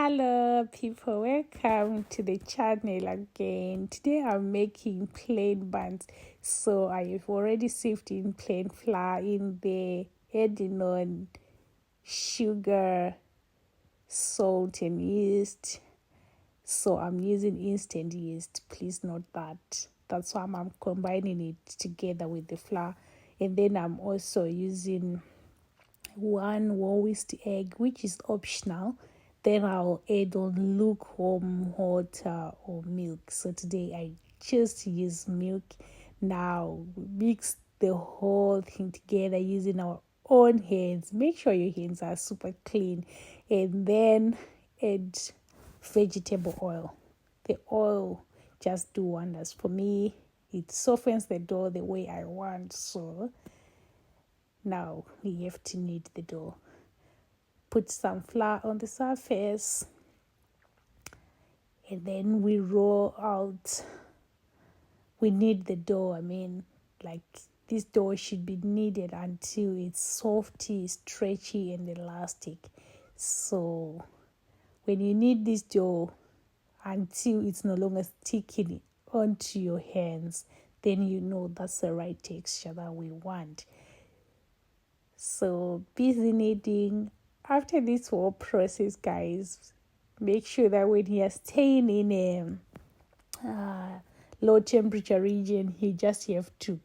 Hello people, welcome to the channel again. Today I'm making plain buns. So I've already sieved in plain flour in there, adding on sugar, salt and yeast. So I'm using instant yeast. Please note that. That's why I'm combining it together with the flour. And then I'm also using one whisk egg, which is optional. Then I'll add on lukewarm water or milk. So today I just use milk. Now mix the whole thing together using our own hands. Make sure your hands are super clean, and then add vegetable oil. The oil just do wonders for me. It softens the dough the way I want. So now we have to knead the dough. Put some flour on the surface, and then we roll out. We knead the dough. Like this dough should be kneaded until it's softy, stretchy, and elastic. So when you knead this dough until it's no longer sticking onto your hands, then you know that's the right texture that we want. So busy kneading. After this whole process, guys, make sure that when you're staying in a low temperature region, you just have to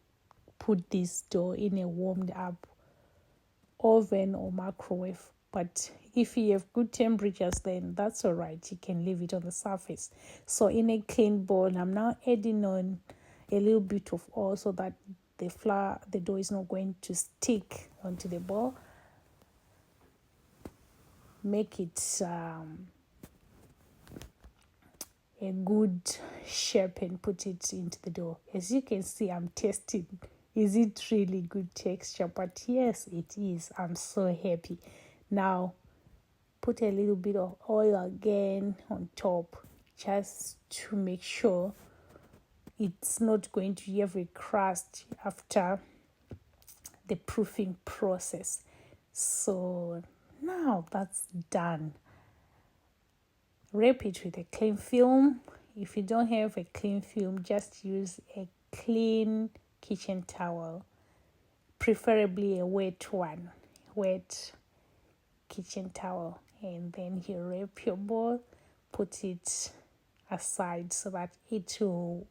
put this dough in a warmed up oven or microwave. But if you have good temperatures, then that's all right. You can leave it on the surface. So in a clean bowl, I'm now adding on a little bit of oil so that the dough is not going to stick onto the bowl. Make it a good shape and put it into the dough. As you can see, I'm testing. Is it really good texture? But yes, it is. I'm so happy. Now, put a little bit of oil again on top just to make sure it's not going to have a crust after the proofing process. So now that's done. Wrap it with a cling film. If you don't have a cling film, just use a clean kitchen towel, preferably a wet one, wet kitchen towel. And then you wrap your bowl, put it aside so that it will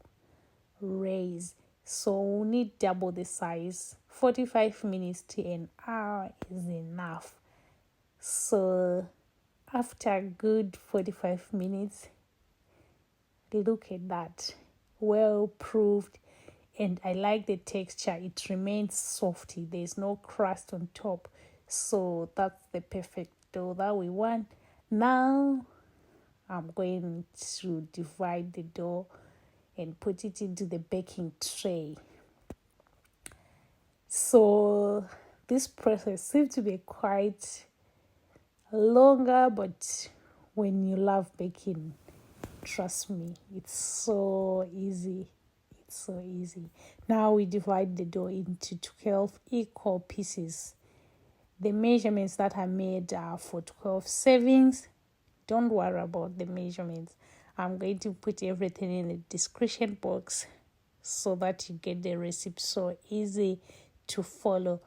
raise. So we need double the size. 45 minutes to an hour is enough. So after a good 45 minutes, look at that. Well proofed, and I like the texture. It remains softy. There's no crust on top. So that's the perfect dough that we want. Now I'm going to divide the dough and put it into the baking tray. So this process seems to be quite longer, but when you love baking, trust me, it's so easy. It's so easy. Now we divide the dough into 12 equal pieces. The measurements that I made are for 12 servings. Don't worry about the measurements. I'm going to put everything in the description box so that you get the recipe so easy to follow.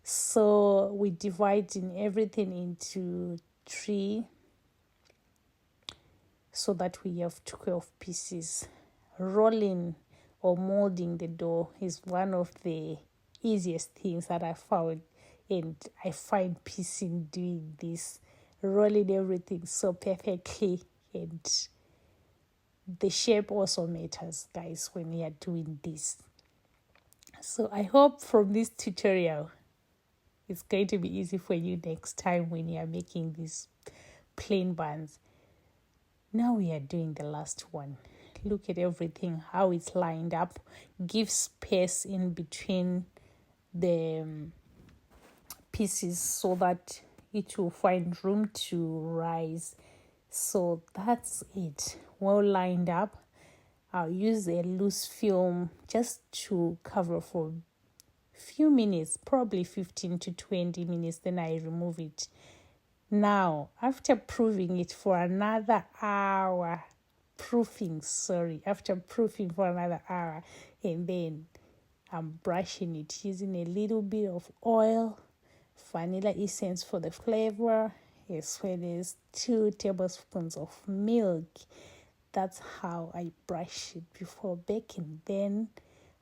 So we dividing everything into 3 so that we have 12 pieces. Rolling or molding the dough is one of the easiest things that I found, and I find peace in doing this, rolling everything so perfectly. And the shape also matters, guys, when you are doing this. So I hope from this tutorial it's going to be easy for you next time when you are making these plain buns. Now we are doing the last one. Look at everything, how it's lined up. Give space in between the pieces so that it will find room to rise. So that's it. Well lined up. I'll use a loose film just to cover for few minutes, probably 15 to 20 minutes. Then I remove it Now, after proofing it for another hour, after proofing for another hour, and then I'm brushing it using a little bit of oil, vanilla essence for the flavor, as well as 2 tablespoons of milk. That's how I brush it before baking. Then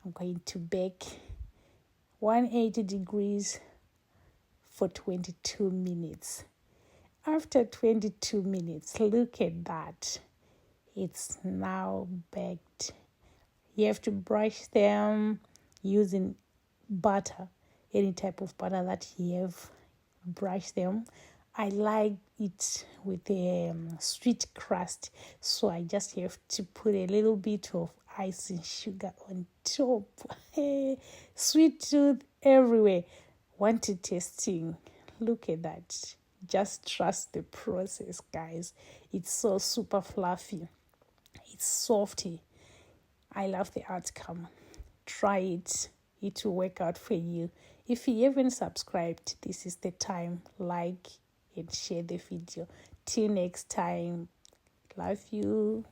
I'm going to bake 180 degrees for 22 minutes. After 22 minutes, look at that. It's now baked. You have to brush them using butter, any type of butter that you have. Brush them. I like it with a sweet crust, so I just have to put a little bit of icing sugar on top. Sweet tooth everywhere. Want it tasting? Look at that. Just trust the process, guys. It's so super fluffy. It's softy. I love the outcome. Try it. It will work out for you. If you haven't subscribed, this is the time. Like and share the video. Till next time. Love you.